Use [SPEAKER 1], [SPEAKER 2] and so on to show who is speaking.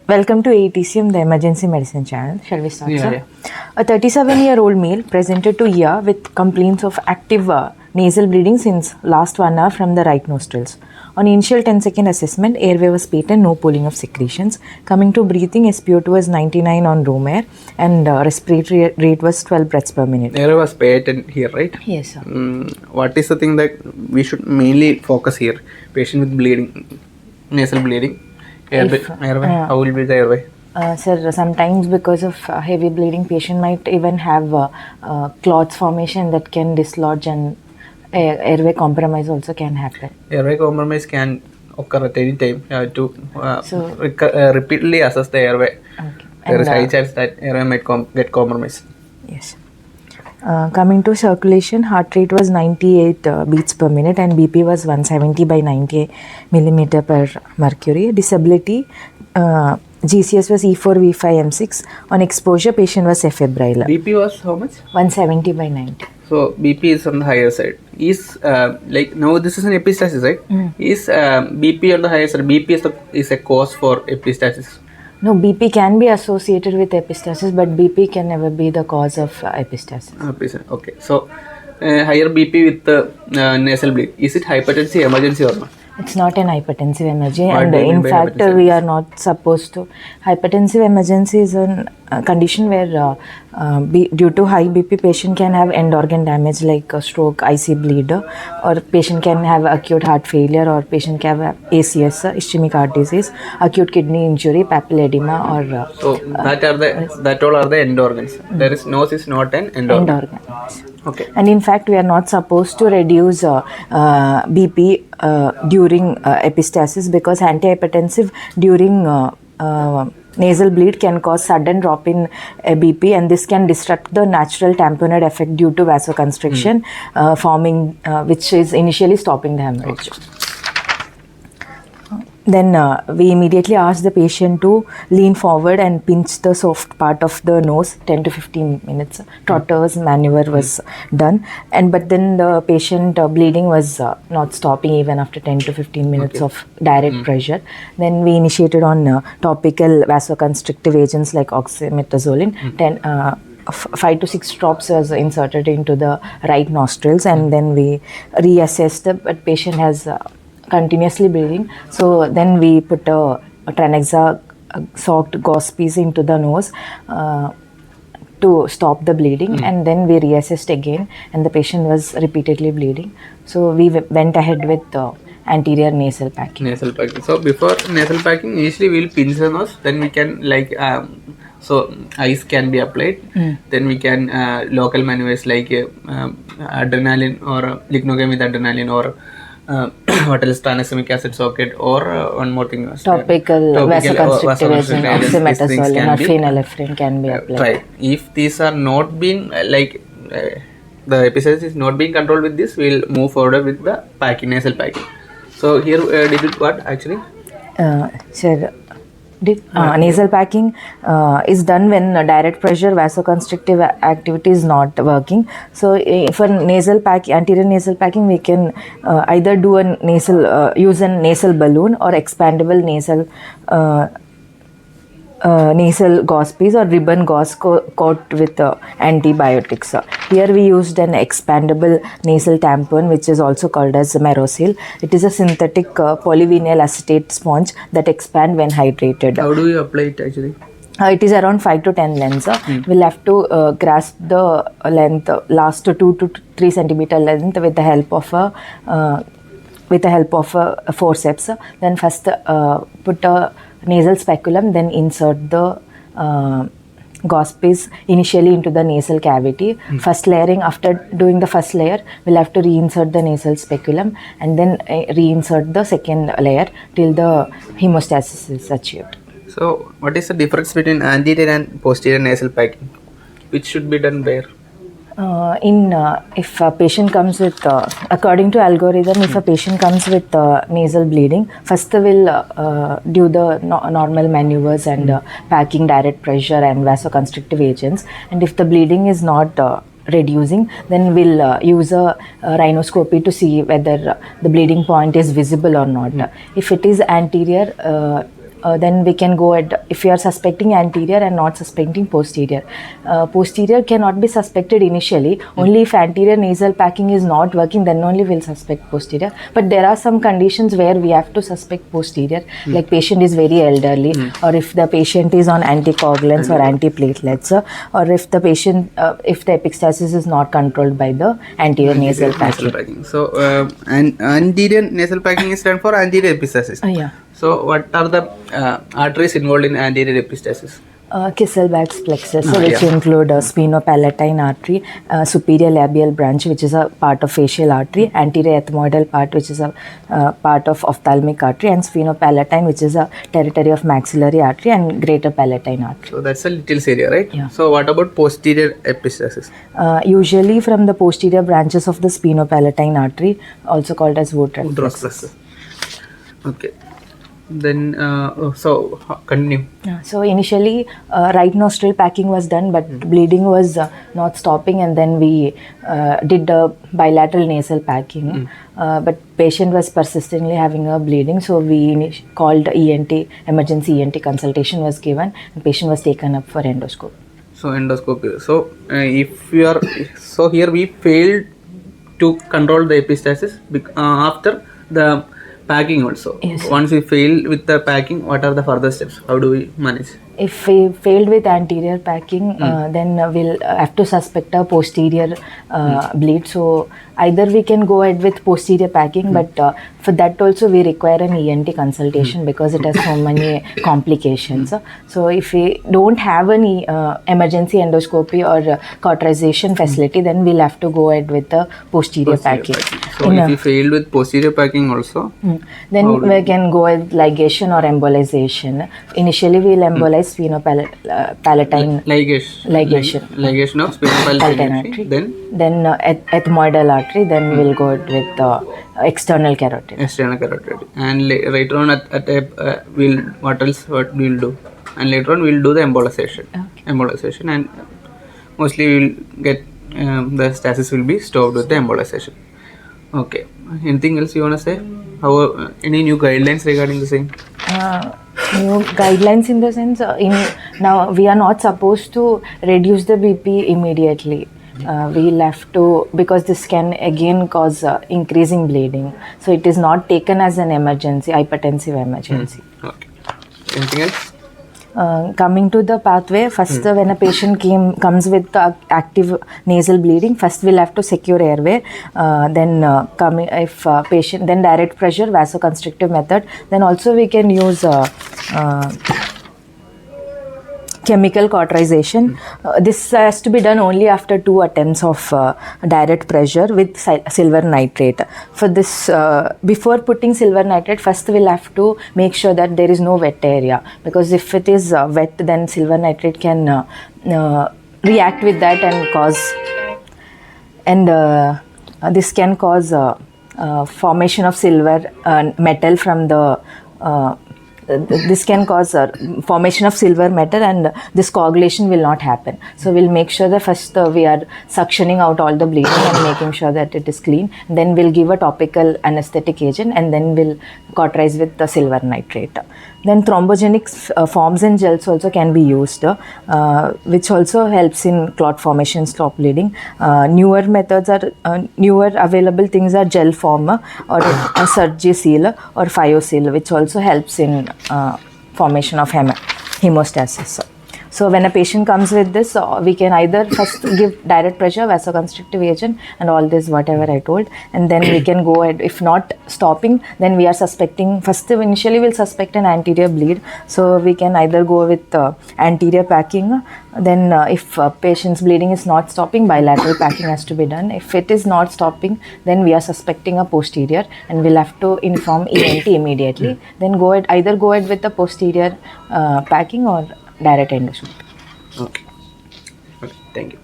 [SPEAKER 1] Welcome to ATCM, the Emergency Medicine channel. Shall we start, sir?
[SPEAKER 2] Yeah.
[SPEAKER 1] A 37-year-old male presented to ER with complaints of active nasal bleeding since last 1 hour from the right nostrils. On initial 10-second assessment, airway was patent, no pooling of secretions. Coming to breathing, SpO2 was 99 on room air and respiratory rate was 12 breaths per minute.
[SPEAKER 2] Airway was patent here, right?
[SPEAKER 1] Yes, sir.
[SPEAKER 2] What is the thing that we should mainly focus here? Patient with bleeding, nasal bleeding. Airway, how will be the airway?
[SPEAKER 1] Sir, sometimes because of heavy bleeding, patient might even have clots formation that can dislodge, and airway compromise also can happen.
[SPEAKER 2] Airway compromise can occur at any time. You have to repeatedly assess the airway.
[SPEAKER 1] Okay.
[SPEAKER 2] There is high chance that airway might get compromised.
[SPEAKER 1] Yes. Coming to circulation, heart rate was 98 beats per minute and BP was 170 by 90 millimeter per mercury. Disability, GCS was E4, V5, M6. On exposure, patient was afebrile.
[SPEAKER 2] BP was how much?
[SPEAKER 1] 170 by 90.
[SPEAKER 2] So BP is on the higher side. Is like now this is an epistaxis, right? Is BP on the higher side? BP is a cause for epistaxis.
[SPEAKER 1] No, BP can be associated with epistaxis, but BP can never be the cause of epistaxis.
[SPEAKER 2] Okay. So higher BP with the nasal bleed. Is it hypertensive emergency or not?
[SPEAKER 1] It's not an hypertensive emergency,
[SPEAKER 2] What
[SPEAKER 1] and
[SPEAKER 2] do you mean
[SPEAKER 1] in
[SPEAKER 2] by
[SPEAKER 1] fact
[SPEAKER 2] hypertensive?
[SPEAKER 1] we are not supposed to. Hypertensive emergency is a condition where due to high BP patient can have end organ damage like stroke, IC bleed, or patient can have acute heart failure, or patient can have ACS, ischemic heart disease, acute kidney injury, papillary edema, or
[SPEAKER 2] So that all are the end organs. There is nose is not an end organ.
[SPEAKER 1] organ.
[SPEAKER 2] Okay.
[SPEAKER 1] And in fact, we are not supposed to reduce BP during epistaxis, because antihypertensive during nasal bleed can cause sudden drop in BP, and this can disrupt the natural tamponade effect due to vasoconstriction forming, which is initially stopping the hemorrhage. Then we immediately ask the patient to lean forward and pinch the soft part of the nose 10 to 15 minutes. Trotter's maneuver was done, but then the patient bleeding was not stopping even after 10 to 15 minutes of direct pressure. Then we initiated on topical vasoconstrictive agents like oxymetazoline. 5 to 6 drops was inserted into the right nostrils, and then we reassessed, but patient has continuously bleeding, so then we put a Tranexa soaked gauze piece into the nose to stop the bleeding, and then we reassessed again, and the patient was repeatedly bleeding, so we went ahead with anterior nasal packing.
[SPEAKER 2] So before nasal packing, initially we will pinch the nose, then we can so ice can be applied, then we can local maneuvers like adrenaline or lignocaine with adrenaline, or what else, tranexamic acid socket, or one more thing,
[SPEAKER 1] Topical vasoconstrictive agent, oxymetazoline or phenylephrine can be applied.
[SPEAKER 2] Right. If these are not being the epistaxis is not being controlled with this, we will move forward with the packing, nasal packing. So here did it what actually?
[SPEAKER 1] Sir, nasal packing is done when direct pressure vasoconstrictive activity is not working. So for anterior nasal packing, we can either do a use a nasal balloon or expandable nasal gauze piece or ribbon gauze coat with antibiotics. Here we used an expandable nasal tampon, which is also called as Merosil. It is a synthetic polyvinyl acetate sponge that expand when hydrated.
[SPEAKER 2] How do you apply it actually?
[SPEAKER 1] It is around 5 to 10 lengths. We'll have to grasp the length, last 2 to 3 centimeter length with the help of a forceps. Then first put a nasal speculum, then insert the gauze piece initially into the nasal cavity. First layering, after doing the first layer, we'll have to reinsert the nasal speculum and then reinsert the second layer till the hemostasis is achieved.
[SPEAKER 2] So what is the difference between anterior and posterior nasal packing? Which should be done where?
[SPEAKER 1] If a patient comes with, according to algorithm, if a patient comes with nasal bleeding, first we'll do the normal maneuvers and packing direct pressure and vasoconstrictive agents. And if the bleeding is not reducing, then we'll use a rhinoscopy to see whether the bleeding point is visible or not. If it is anterior, then we can go at, if you are suspecting anterior and not suspecting posterior. Posterior cannot be suspected initially. Only if anterior nasal packing is not working, then only we'll suspect posterior. But there are some conditions where we have to suspect posterior, like patient is very elderly, or if the patient is on anticoagulants or antiplatelets, or if the patient, if the epistaxis is not controlled by the anterior nasal packing.
[SPEAKER 2] So, anterior nasal packing is stand for anterior epistaxis.
[SPEAKER 1] Yeah.
[SPEAKER 2] So, what are the arteries involved in anterior epistaxis?
[SPEAKER 1] Kisselbach's plexus, which include sphenopalatine artery, superior labial branch, which is a part of facial artery, anterior ethmoidal part, which is a part of ophthalmic artery, and sphenopalatine, which is a territory of maxillary artery, and greater palatine artery.
[SPEAKER 2] So that's a little area, right?
[SPEAKER 1] Yeah.
[SPEAKER 2] So what about posterior epistaxis?
[SPEAKER 1] Usually from the posterior branches of the sphenopalatine artery, also called as Woodruff plexus.
[SPEAKER 2] Okay. Then, so continue.
[SPEAKER 1] So initially, right nostril packing was done, but bleeding was not stopping, and then we did the bilateral nasal packing. But patient was persistently having a bleeding, so we called ENT, emergency ENT consultation was given, and patient was taken up for endoscopy.
[SPEAKER 2] So endoscopy. So if you are, so here we failed to control the epistaxis after the packing also.
[SPEAKER 1] Yes.
[SPEAKER 2] Once we fail with the packing, what are the further steps? How do we manage?
[SPEAKER 1] If we failed with anterior packing, then we'll have to suspect a posterior bleed. So either we can go ahead with posterior packing, but for that also we require an ENT consultation because it has so many complications. So if we don't have any emergency endoscopy or cauterization facility, then we'll have to go ahead with the posterior packing.
[SPEAKER 2] So if we failed with posterior packing also,
[SPEAKER 1] then we can go with ligation or embolization. Initially we'll embolize sphenopalatine
[SPEAKER 2] ligation of sphenopalatine artery,
[SPEAKER 1] then ethmoidal artery, then we'll go with external carotid.
[SPEAKER 2] And later on what we'll do, and later on we'll do the embolization, and mostly we'll get the stasis will be stopped with the embolization. Okay, anything else you want to say? How any new guidelines regarding the same?
[SPEAKER 1] New guidelines in the sense, now we are not supposed to reduce the BP immediately. We'll have to, because this can again cause increasing bleeding. So it is not taken as an emergency, hypertensive emergency.
[SPEAKER 2] Okay. Anything else?
[SPEAKER 1] Coming to the pathway, first when a patient comes with active nasal bleeding, first we'll have to secure airway, then if patient, then direct pressure, vasoconstrictive method, then also we can use chemical cauterization. This has to be done only after 2 attempts of direct pressure with silver nitrate. For this, before putting silver nitrate, first we'll have to make sure that there is no wet area, because if it is wet, then silver nitrate can react with that and cause, and this can cause formation of silver metal from the this can cause formation of silver metal, and this coagulation will not happen. So we'll make sure that first we are suctioning out all the bleeding and making sure that it is clean. Then we'll give a topical anesthetic agent, and then we'll cauterize with the silver nitrate. Then thrombogenic forms and gels also can be used, which also helps in clot formation, stop bleeding. Newer methods are, newer available things are gel form or a Surgisil or Fiosil, which also helps in formation of hemostasis. So when a patient comes with this, we can either first give direct pressure, vasoconstrictive agent, and all this whatever I told, and then we can go ahead. If not stopping, then we are suspecting, first initially we'll suspect an anterior bleed. So we can either go with anterior packing, then if patient's bleeding is not stopping, bilateral packing has to be done. If it is not stopping, then we are suspecting a posterior, and we'll have to inform ENT immediately. Then either go ahead with the posterior packing or direct endoscopy.
[SPEAKER 2] Okay. Thank you.